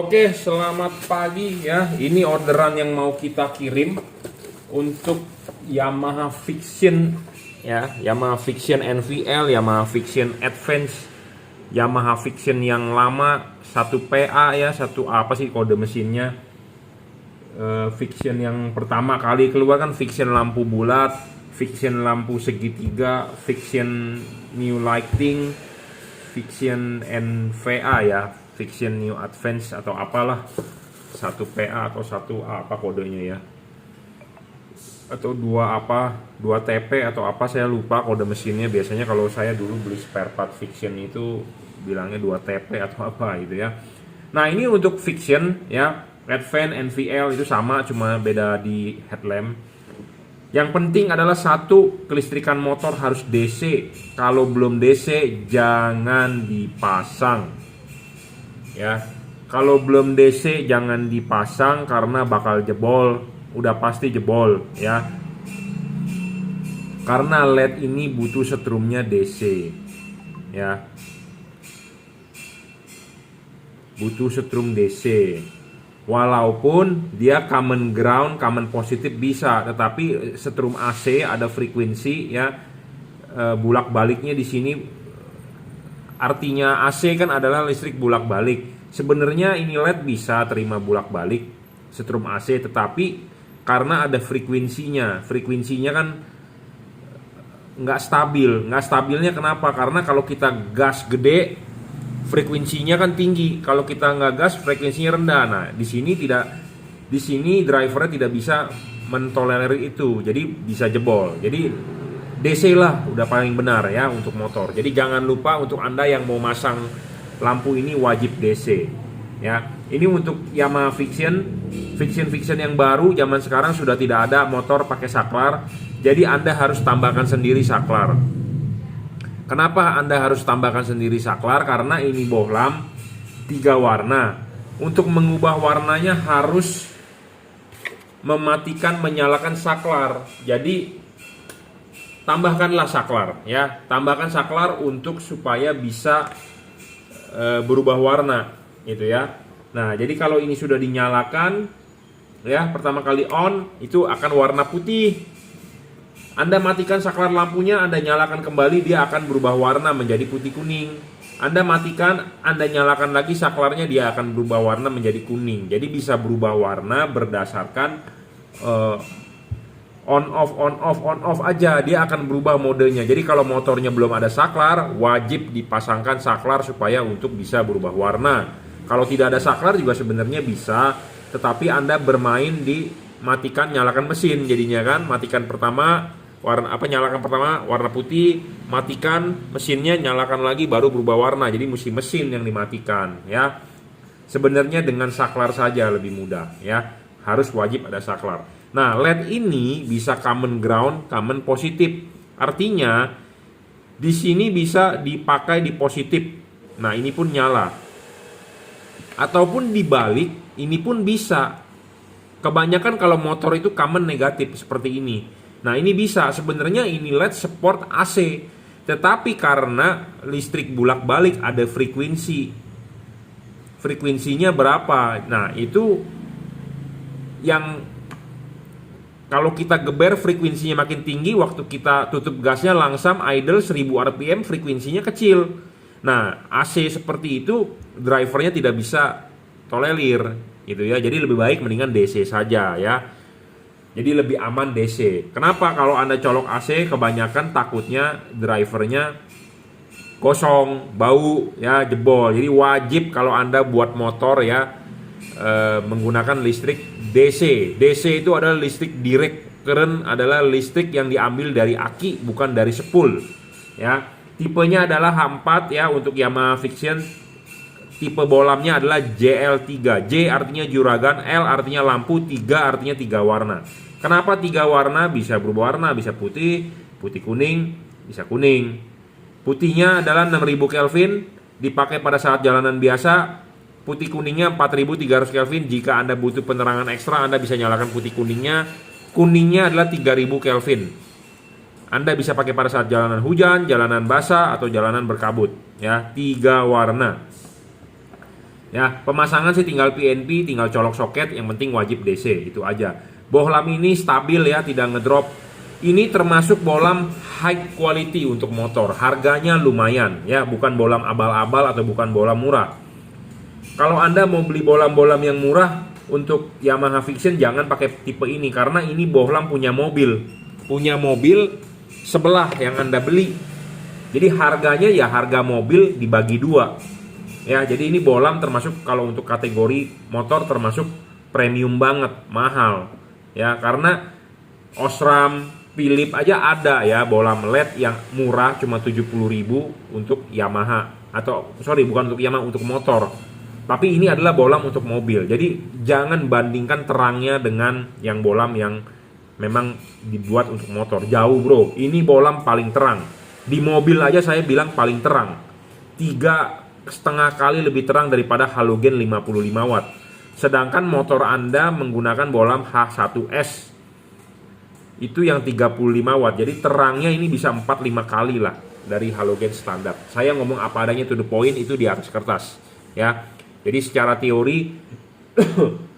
Oke, selamat pagi ya. Ini orderan yang mau kita kirim untuk Yamaha Fiction ya, Yamaha Fiction NVL, Yamaha Fiction Advance, Yamaha Fiction yang lama 1PA ya, 1A apa sih kode mesinnya. Fiction yang pertama kali keluar kan Fiction lampu bulat, Fiction lampu segitiga, Fiction New Lighting, Fiction NVA ya, Fiction New Advance atau apalah, 1PA atau 1A apa kodenya ya, atau 2TP atau apa, saya lupa kode mesinnya. Biasanya kalau saya dulu beli spare part Fiction itu bilangnya 2TP atau apa gitu ya. Nah, ini untuk Fiction ya, Advance, NVL itu sama, cuma beda di headlamp. Yang penting adalah satu, kelistrikan motor harus DC. Kalau belum DC jangan dipasang ya. Kalau belum DC jangan dipasang karena bakal jebol, udah pasti jebol ya. Karena LED ini butuh setrumnya DC ya. Butuh setrum DC. Walaupun dia common ground, common positif bisa, tetapi setrum AC ada frekuensi ya, bulak baliknya di sini. Artinya AC kan adalah listrik bulak balik. Sebenarnya ini LED bisa terima bulak balik setrum AC, tetapi karena ada frekuensinya kan nggak stabil. Nggak stabilnya kenapa? Karena kalau kita gas gede, frekuensinya kan tinggi. Kalau kita nggak gas, frekuensinya rendah. Nah, di sini drivernya tidak bisa mentolerir itu, jadi bisa jebol. Jadi DC lah udah paling benar ya untuk motor. Jadi jangan lupa untuk Anda yang mau masang lampu ini wajib DC ya. Ini untuk Yamaha Fiction yang baru zaman sekarang sudah tidak ada motor pakai saklar. Jadi Anda harus tambahkan sendiri saklar. Kenapa Anda harus tambahkan sendiri saklar? Karena ini bohlam 3 warna. Untuk mengubah warnanya harus mematikan, menyalakan saklar. Jadi tambahkanlah saklar ya. Tambahkan saklar untuk supaya bisa berubah warna gitu ya. Nah, jadi kalau ini sudah dinyalakan ya, pertama kali on itu akan warna putih. Anda matikan saklar lampunya, Anda nyalakan kembali, dia akan berubah warna menjadi putih kuning. Anda matikan, Anda nyalakan lagi saklarnya, dia akan berubah warna menjadi kuning. Jadi bisa berubah warna berdasarkan on off aja, dia akan berubah modenya. Jadi kalau motornya belum ada saklar, wajib dipasangkan saklar supaya untuk bisa berubah warna. Kalau tidak ada saklar juga sebenarnya bisa, tetapi Anda bermain di matikan nyalakan mesin jadinya kan. Matikan pertama nyalakan pertama warna putih, matikan mesinnya, nyalakan lagi baru berubah warna. Jadi mesti mesin yang dimatikan ya. Sebenarnya dengan saklar saja lebih mudah ya. Harus wajib ada saklar. Nah, LED ini bisa common ground, common positif. Artinya di sini bisa dipakai di positif. Nah, ini pun nyala. Ataupun dibalik, ini pun bisa. Kebanyakan kalau motor itu common negatif seperti ini. Nah, ini bisa. Sebenarnya ini LED support AC, tetapi karena listrik bulak balik ada frekuensinya berapa. Nah, itu yang kalau kita geber frekuensinya makin tinggi, waktu kita tutup gasnya langsam idle 1000 rpm, frekuensinya kecil. Nah, AC seperti itu drivernya tidak bisa tolerir gitu ya. Jadi lebih baik mendingan DC saja ya. Jadi lebih aman DC. Kenapa? Kalau Anda colok AC kebanyakan takutnya drivernya kosong, bau ya, jebol. Jadi wajib kalau Anda buat motor ya menggunakan listrik DC. DC itu adalah listrik direct current, adalah listrik yang diambil dari aki bukan dari spool ya. Tipenya adalah H4 ya untuk Yamaha Fiction. Tipe bohlamnya adalah JL3. J artinya juragan, L artinya lampu, 3 artinya 3 warna. Kenapa 3 warna? Bisa berubah warna, bisa putih, putih kuning, bisa kuning. Putihnya adalah 6000 Kelvin, dipakai pada saat jalanan biasa. Putih kuningnya 4300 Kelvin. Jika Anda butuh penerangan ekstra, Anda bisa nyalakan putih kuningnya. Kuningnya adalah 3000 Kelvin. Anda bisa pakai pada saat jalanan hujan, jalanan basah, atau jalanan berkabut ya. 3 warna. Ya, pemasangan sih tinggal PNP, tinggal colok soket, yang penting wajib DC, itu aja. Bohlam ini stabil ya, tidak ngedrop. Ini termasuk bohlam high quality untuk motor. Harganya lumayan ya, bukan bohlam abal-abal atau bukan bohlam murah. Kalau Anda mau beli bohlam-bohlam yang murah untuk Yamaha Vision, jangan pakai tipe ini karena ini bohlam punya mobil. Punya mobil sebelah yang Anda beli. Jadi harganya ya harga mobil dibagi dua. Ya, jadi ini bohlam termasuk kalau untuk kategori motor termasuk premium banget, mahal. Ya, karena Osram, Philip aja ada ya bohlam LED yang murah cuma 70.000 untuk Yamaha atau sorry bukan untuk Yamaha, untuk motor. Tapi ini adalah bohlam untuk mobil. Jadi jangan bandingkan terangnya dengan yang bohlam yang memang dibuat untuk motor. Jauh, bro. Ini bohlam paling terang. Di mobil aja saya bilang paling terang. 3,5 kali lebih terang daripada halogen 55 watt. Sedangkan motor Anda menggunakan bohlam H1S. Itu yang 35 watt. Jadi terangnya ini bisa 4-5 kali lah dari halogen standar. Saya ngomong apa adanya, to the point, itu di atas kertas. Ya. Jadi secara teori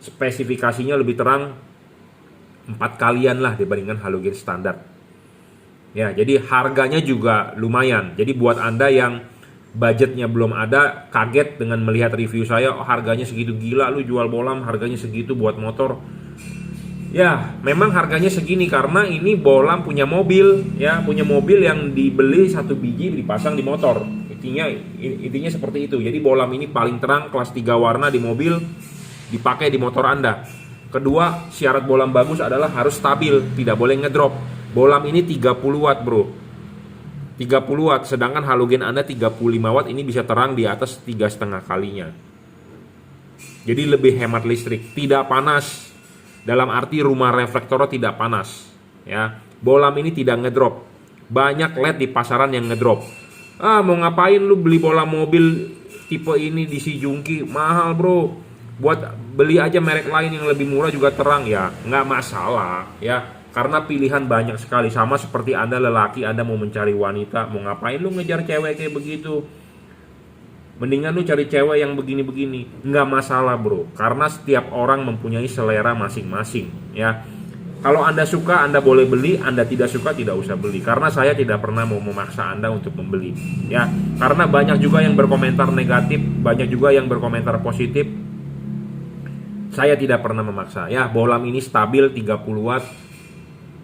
spesifikasinya lebih terang 4 kalian lah dibandingkan halogen standar. Ya, jadi harganya juga lumayan. Jadi buat Anda yang budgetnya belum ada, kaget dengan melihat review saya, oh, harganya segitu, gila lu jual bohlam harganya segitu buat motor. Ya, memang harganya segini karena ini bohlam punya mobil, ya, punya mobil yang dibeli 1 biji dipasang di motor. Intinya seperti itu. Jadi bohlam ini paling terang, kelas 3 warna di mobil, dipakai di motor Anda. Kedua, syarat bohlam bagus adalah harus stabil, tidak boleh ngedrop. Bohlam ini 30 watt, bro. 30 watt, sedangkan halogen Anda 35 watt, ini bisa terang di atas 3,5 kalinya. Jadi lebih hemat listrik, tidak panas. Dalam arti rumah reflektornya tidak panas, ya. Bohlam ini tidak ngedrop. Banyak LED di pasaran yang ngedrop. Ah, mau ngapain lu beli bohlam mobil tipe ini di si Jungki? Mahal, bro. Buat beli aja merek lain yang lebih murah juga terang, ya. Nggak masalah, ya. Karena pilihan banyak sekali. Sama seperti Anda lelaki, Anda mau mencari wanita, mau ngapain lu ngejar cewek kayak begitu? Mendingan lu cari cewek yang begini-begini. Nggak masalah, bro. Karena setiap orang mempunyai selera masing-masing, ya. Kalau Anda suka, Anda boleh beli. Anda tidak suka, tidak usah beli. Karena saya tidak pernah mau memaksa Anda untuk membeli, ya. Karena banyak juga yang berkomentar negatif, banyak juga yang berkomentar positif. Saya tidak pernah memaksa, ya. Bohlam ini stabil 30 watt.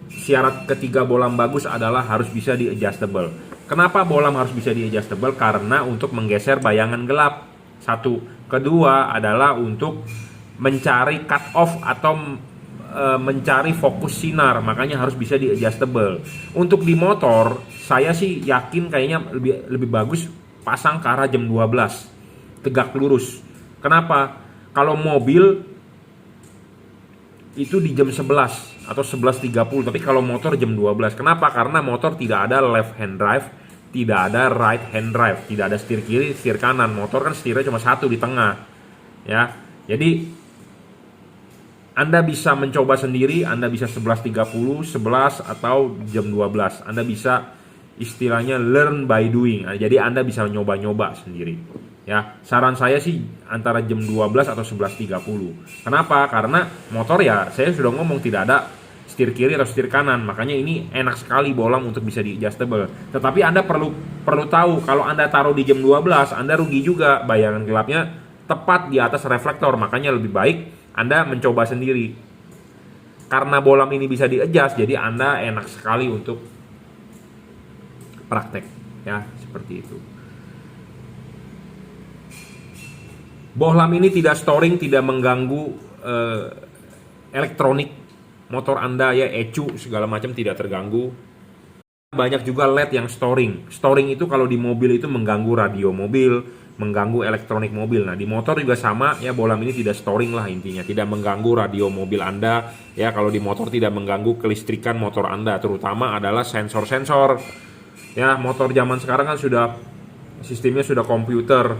Syarat ketiga bohlam bagus adalah harus bisa di adjustable. Kenapa bohlam harus bisa di adjustable? Karena untuk menggeser bayangan gelap. Satu. Kedua adalah untuk mencari cut off atau mencari fokus sinar, makanya harus bisa di adjustable. Untuk di motor, saya sih yakin kayaknya lebih bagus pasang ke arah jam 12, tegak lurus. Kenapa? Kalau mobil itu di jam 11 atau 11.30, tapi kalau motor jam 12. Kenapa? Karena motor tidak ada left hand drive, tidak ada right hand drive, tidak ada setir kiri, setir kanan. Motor kan setirnya cuma satu di tengah, ya. Jadi Anda bisa mencoba sendiri, Anda bisa 11.30, 11 atau jam 12. Anda bisa istilahnya learn by doing. Jadi Anda bisa nyoba-nyoba sendiri. Ya, saran saya sih antara jam 12 atau 11.30. Kenapa? Karena motor, ya saya sudah ngomong, tidak ada setir kiri atau setir kanan. Makanya ini enak sekali bohlam untuk bisa di adjustable. Tetapi Anda perlu tahu, kalau Anda taruh di jam 12, Anda rugi juga. Bayangan gelapnya tepat di atas reflektor. Makanya lebih baik Anda mencoba sendiri. Karena bohlam ini bisa di-adjust, jadi Anda enak sekali untuk praktek, ya, seperti itu. Bohlam ini tidak storing, tidak mengganggu elektronik motor Anda, ya, ECU segala macam tidak terganggu. Banyak juga LED yang storing. Storing itu kalau di mobil itu mengganggu radio mobil, mengganggu elektronik mobil. Nah, di motor juga sama, ya. Bohlam ini tidak storing lah intinya, tidak mengganggu radio mobil Anda, ya. Kalau di motor tidak mengganggu kelistrikan motor Anda, terutama adalah sensor-sensor. Ya, motor zaman sekarang kan sudah sistemnya sudah komputer,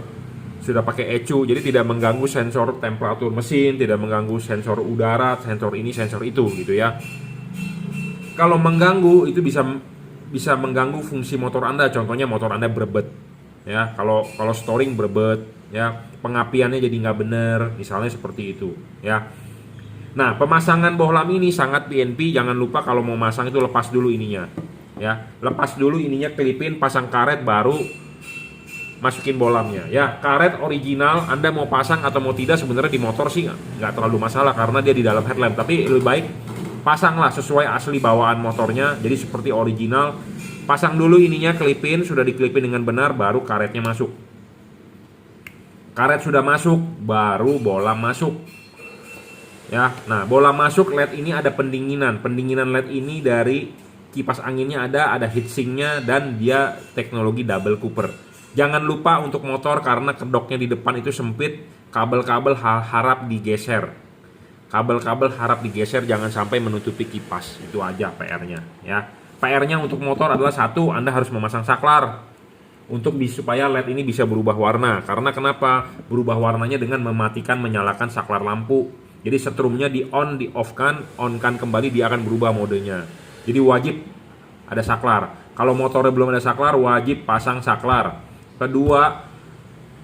sudah pakai ECU, jadi tidak mengganggu sensor temperatur mesin, tidak mengganggu sensor udara, sensor ini, sensor itu, gitu ya. Kalau mengganggu itu bisa mengganggu fungsi motor Anda. Contohnya motor Anda berebet. Ya, kalau storing berebet, ya, pengapiannya jadi nggak bener, misalnya seperti itu, ya. Nah, pemasangan bohlam ini sangat PNP. Jangan lupa kalau mau masang itu lepas dulu ininya, ya. Lepas dulu ininya, kelipin, pasang karet, baru masukin bohlamnya, ya. Karet original Anda mau pasang atau mau tidak sebenarnya di motor sih nggak terlalu masalah karena dia di dalam headlamp. Tapi lebih baik pasanglah sesuai asli bawaan motornya. Jadi seperti original. Pasang dulu ininya, kelipin, sudah dikelipin dengan benar, baru karetnya masuk. Karet sudah masuk, baru bohlam masuk. Ya, nah bohlam masuk, LED ini ada pendinginan. Pendinginan LED ini dari kipas anginnya ada heatsinknya, dan dia teknologi double cooper. Jangan lupa untuk motor karena kedoknya di depan itu sempit, kabel-kabel harap digeser. Kabel-kabel harap digeser, jangan sampai menutupi kipas. Itu aja PR-nya, ya. PR-nya untuk motor adalah satu, Anda harus memasang saklar untuk supaya LED ini bisa berubah warna. Karena kenapa? Berubah warnanya dengan mematikan menyalakan saklar lampu. Jadi setrumnya di on, di off kan, on kan kembali, dia akan berubah modenya. Jadi wajib ada saklar. Kalau motornya belum ada saklar, wajib pasang saklar. Kedua,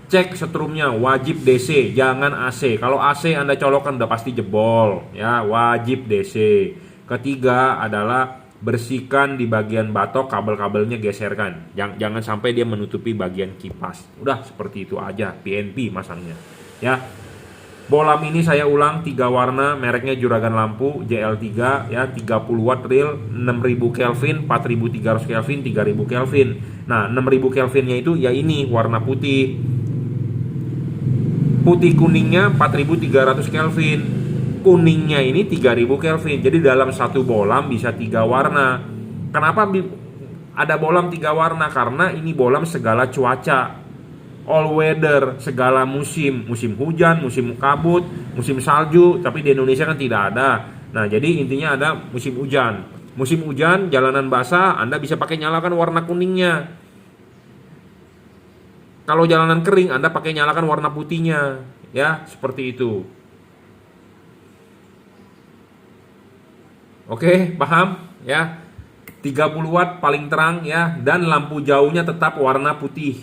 cek setrumnya, wajib DC, jangan AC. Kalau AC Anda colokkan udah pasti jebol, ya, wajib DC. Ketiga adalah bersihkan di bagian batok, kabel-kabelnya geserkan. Jangan sampai dia menutupi bagian kipas. Udah seperti itu aja, PNP masangnya, ya. Bohlam ini saya ulang 3 warna, mereknya Juragan Lampu JL3, ya, 30 watt real, 6000 Kelvin, 4300 Kelvin, 3000 Kelvin. Nah, 6000 Kelvinnya itu ya ini warna putih. Putih kuningnya 4300 Kelvin. Kuningnya ini 3000 Kelvin. Jadi dalam satu bohlam bisa 3 warna. Kenapa ada bohlam 3 warna? Karena ini bohlam segala cuaca, all weather, segala musim. Musim hujan, musim kabut, musim salju. Tapi di Indonesia kan tidak ada. Nah, jadi intinya ada musim hujan. Musim hujan, jalanan basah, Anda bisa pakai nyalakan warna kuningnya. Kalau jalanan kering, Anda pakai nyalakan warna putihnya. Ya, seperti itu. Oke, paham? Ya, 30 watt paling terang, ya. Dan lampu jauhnya tetap warna putih,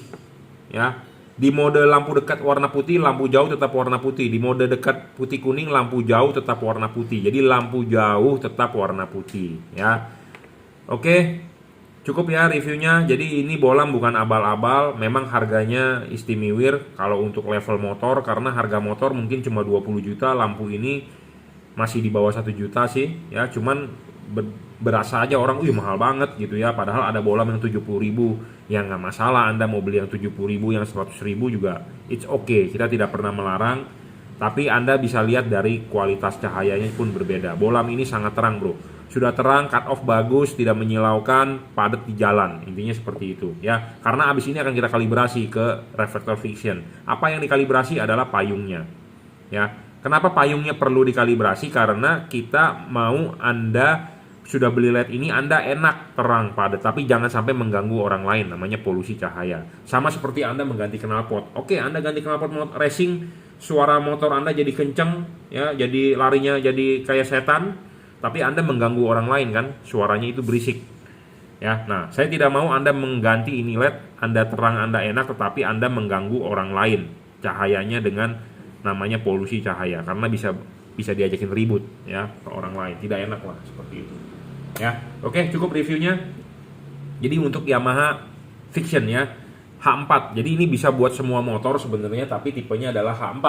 ya. Di mode lampu dekat warna putih, lampu jauh tetap warna putih. Di mode dekat putih kuning, lampu jauh tetap warna putih. Jadi lampu jauh tetap warna putih, ya. Oke, cukup ya reviewnya. Jadi ini bohlam bukan abal-abal. Memang harganya istimewir kalau untuk level motor, karena harga motor mungkin cuma 20 juta. Lampu ini masih di bawah 1 juta sih, ya. Cuman berasa aja orang, mahal banget gitu ya. Padahal ada bohlam yang 70.000, ya nggak masalah. Anda mau beli yang 70.000, yang 100.000 juga it's okay. Kita tidak pernah melarang. Tapi Anda bisa lihat dari kualitas cahayanya pun berbeda. Bohlam ini sangat terang, bro. Sudah terang, cut off bagus, tidak menyilaukan, padat di jalan. Intinya seperti itu, ya. Karena abis ini akan kita kalibrasi ke reflector fiction. Apa yang dikalibrasi adalah payungnya, ya. Kenapa payungnya perlu dikalibrasi? Karena kita mau Anda sudah beli LED ini, Anda enak terang padat, tapi jangan sampai mengganggu orang lain, namanya polusi cahaya. Sama seperti Anda mengganti knalpot. Oke, Anda ganti knalpot racing, suara motor Anda jadi kenceng, ya, jadi larinya jadi kayak setan, tapi Anda mengganggu orang lain kan, suaranya itu berisik. Ya, nah, saya tidak mau Anda mengganti ini LED, Anda terang, Anda enak, tetapi Anda mengganggu orang lain cahayanya dengan namanya polusi cahaya, karena bisa diajakin ribut, ya, ke orang lain. Tidak enak lah seperti itu. Ya, oke, cukup reviewnya. Jadi untuk Yamaha Fiction, ya, H4. Jadi ini bisa buat semua motor sebenarnya, tapi tipenya adalah H4.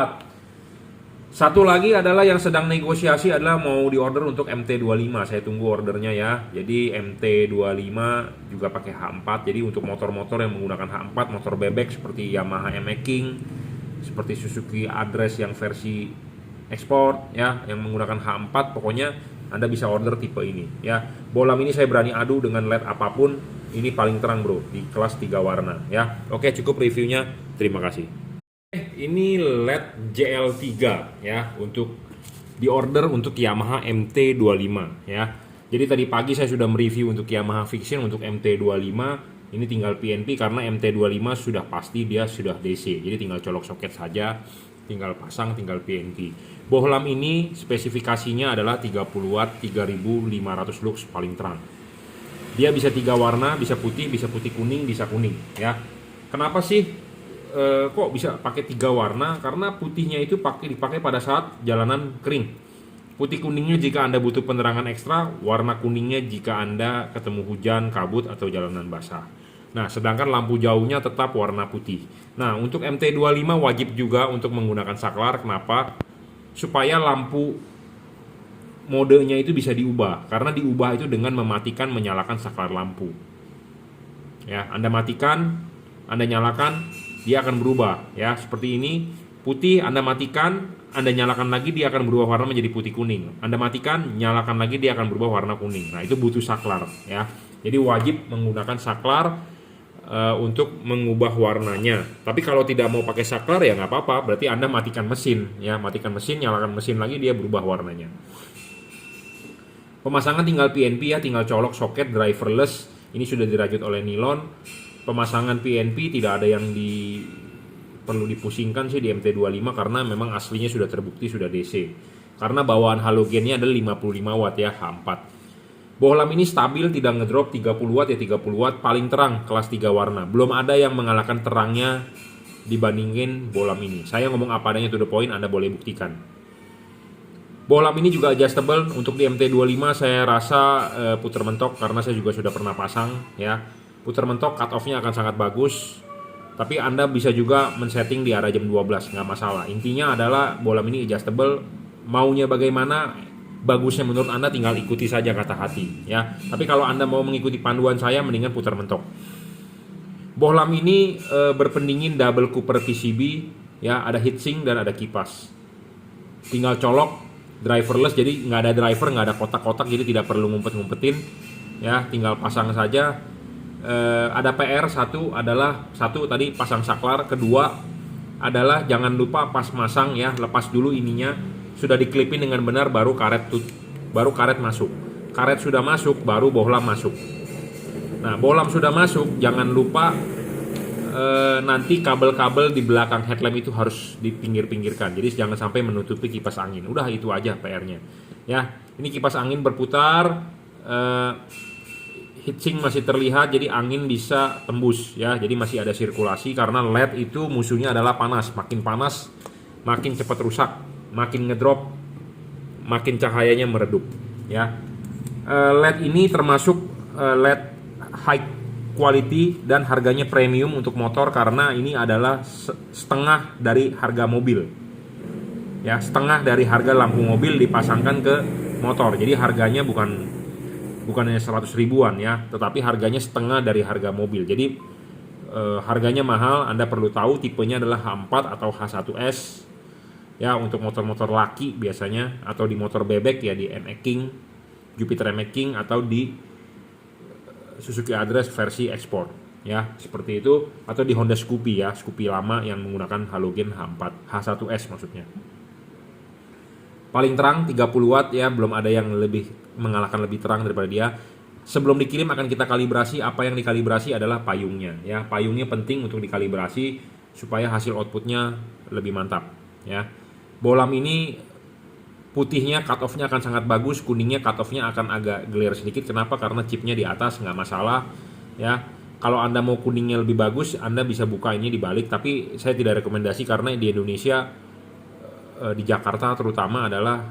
Satu lagi adalah yang sedang negosiasi adalah mau diorder untuk MT25. Saya tunggu ordernya, ya. Jadi MT25 juga pakai H4. Jadi untuk motor-motor yang menggunakan H4, motor bebek seperti Yamaha MX King, seperti Suzuki Address yang versi ekspor, ya, yang menggunakan H4, pokoknya Anda bisa order tipe ini, ya. Bohlam ini saya berani adu dengan LED apapun. Ini paling terang, bro, di kelas 3 warna, ya. Oke, cukup reviewnya. Terima kasih. Ini LED JL3, ya, untuk di order untuk Yamaha MT25, ya. Jadi tadi pagi saya sudah mereview untuk Yamaha Fiction untuk MT25. Ini tinggal PNP karena MT25 sudah pasti dia sudah DC. Jadi tinggal colok soket saja, tinggal pasang, tinggal PNP. Bohlam ini spesifikasinya adalah 30 watt, 3500 lux paling terang. Dia bisa 3 warna, bisa putih kuning, bisa kuning, ya. Kenapa sih kok bisa pakai 3 warna? Karena putihnya itu dipakai pada saat jalanan kering. Putih kuningnya jika Anda butuh penerangan ekstra, warna kuningnya jika Anda ketemu hujan, kabut, atau jalanan basah. Nah, sedangkan lampu jauhnya tetap warna putih. Nah, untuk MT25 wajib juga untuk menggunakan saklar. Kenapa? Supaya lampu modenya itu bisa diubah. Karena diubah itu dengan mematikan, menyalakan saklar lampu. Ya, Anda matikan, Anda nyalakan, dia akan berubah. Ya, seperti ini. Putih Anda matikan, Anda nyalakan lagi, dia akan berubah warna menjadi putih kuning. Anda matikan, nyalakan lagi, dia akan berubah warna kuning. Nah, itu butuh saklar ya. Jadi wajib menggunakan saklar untuk mengubah warnanya. Tapi kalau tidak mau pakai saklar ya nggak apa-apa. Berarti Anda matikan mesin ya, matikan mesin, nyalakan mesin lagi, dia berubah warnanya. Pemasangan tinggal PNP ya, tinggal colok soket driverless. Ini sudah dirajut oleh nilon. Pemasangan PNP tidak ada yang perlu dipusingkan sih di MT25 karena memang aslinya sudah terbukti sudah DC. Karena bawaan halogennya adalah 55 watt ya, H4. Bohlam ini stabil, tidak ngedrop 30 watt ya 30 watt, paling terang kelas 3 warna. Belum ada yang mengalahkan terangnya dibandingin bohlam ini. Saya ngomong apa adanya to the point, Anda boleh buktikan. Bohlam ini juga adjustable. Untuk di MT25 saya rasa puter mentok karena saya juga sudah pernah pasang ya. Puter mentok cut off-nya akan sangat bagus. Tapi Anda bisa juga men-setting di arah jam 12, nggak masalah. Intinya adalah bohlam ini adjustable, maunya bagaimana, bagusnya menurut Anda tinggal ikuti saja kata hati ya. Tapi kalau Anda mau mengikuti panduan saya, mendingan putar mentok. Bohlam ini berpendingin double cooper PCB ya, ada heatsink dan ada kipas. Tinggal colok, driverless, jadi nggak ada driver, nggak ada kotak-kotak, jadi tidak perlu ngumpet-ngumpetin ya, tinggal pasang saja. Ada PR satu tadi pasang saklar, kedua adalah jangan lupa pas masang ya, lepas dulu ininya, sudah diklipin dengan benar baru karet masuk. Karet sudah masuk baru bohlam masuk. Nah, bohlam sudah masuk, jangan lupa nanti kabel-kabel di belakang headlamp itu harus dipinggir-pinggirkan. Jadi jangan sampai menutupi kipas angin. Udah itu aja PR-nya. Ya, ini kipas angin berputar, heatsink masih terlihat, jadi angin bisa tembus ya. Jadi masih ada sirkulasi karena LED itu musuhnya adalah panas. Makin panas, makin cepat rusak, makin ngedrop, makin cahayanya meredup ya. LED ini termasuk LED high quality dan harganya premium untuk motor karena ini adalah setengah dari harga mobil. Ya, setengah dari harga lampu mobil dipasangkan ke motor. Jadi harganya bukan hanya 100 ribuan ya, tetapi harganya setengah dari harga mobil. Jadi harganya mahal. Anda perlu tahu tipenya adalah H4 atau H1S ya, untuk motor-motor laki biasanya, atau di motor bebek ya di NX King, Jupiter MX King, atau di Suzuki Address versi ekspor ya, seperti itu, atau di Honda Scoopy ya, Scoopy lama yang menggunakan halogen H4, H1S maksudnya. Paling terang 30 watt ya, belum ada yang mengalahkan lebih terang daripada dia. Sebelum dikirim akan kita kalibrasi. Apa yang dikalibrasi adalah payungnya ya. Payungnya penting untuk dikalibrasi supaya hasil outputnya lebih mantap ya. Bohlam ini putihnya cut off-nya akan sangat bagus, kuningnya cut off-nya akan agak glare sedikit. Kenapa? Karena chipnya di atas, nggak masalah ya. Kalau Anda mau kuningnya lebih bagus, Anda bisa buka ini dibalik, tapi saya tidak rekomendasi karena di Indonesia, di Jakarta terutama adalah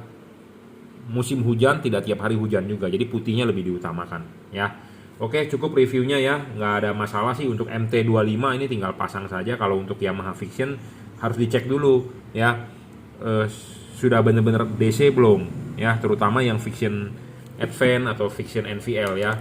musim hujan, tidak tiap hari hujan juga, jadi putihnya lebih diutamakan ya. Oke, cukup reviewnya ya, nggak ada masalah sih. Untuk MT25 ini tinggal pasang saja. Kalau untuk Yamaha Fiction harus dicek dulu ya, sudah benar-benar DC belum ya, terutama yang Fiction Advance atau Fiction NVL ya.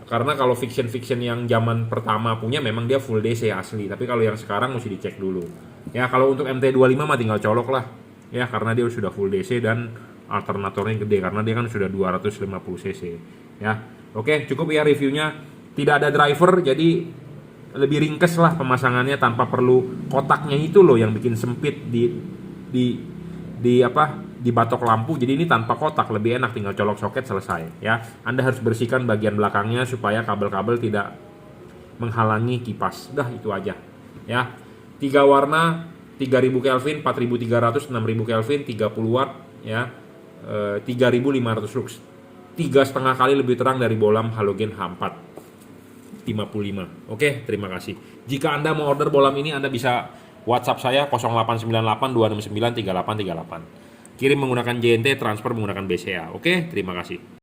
Karena kalau Fiction yang zaman pertama punya memang dia full DC asli, tapi kalau yang sekarang mesti dicek dulu ya. Kalau untuk MT25 mah tinggal colok lah ya, karena dia sudah full DC dan alternatornya gede karena dia kan sudah 250 cc ya. Oke, cukup ya reviewnya. Tidak ada driver, jadi lebih ringkes lah pemasangannya tanpa perlu kotaknya itu loh yang bikin sempit di batok lampu. Jadi ini tanpa kotak lebih enak, tinggal colok soket selesai ya. Anda harus bersihkan bagian belakangnya supaya kabel-kabel tidak menghalangi kipas. Udah itu aja ya. 3 warna, 3000 Kelvin, 4300, 6000 Kelvin, 30 watt ya, 3500 lux. 3,5 kali lebih terang dari bohlam halogen H4 55. Oke, terima kasih. Jika Anda mau order bolam ini, Anda bisa WhatsApp saya 0898 269 3838. Kirim menggunakan JNT, transfer menggunakan BCA. Oke, terima kasih.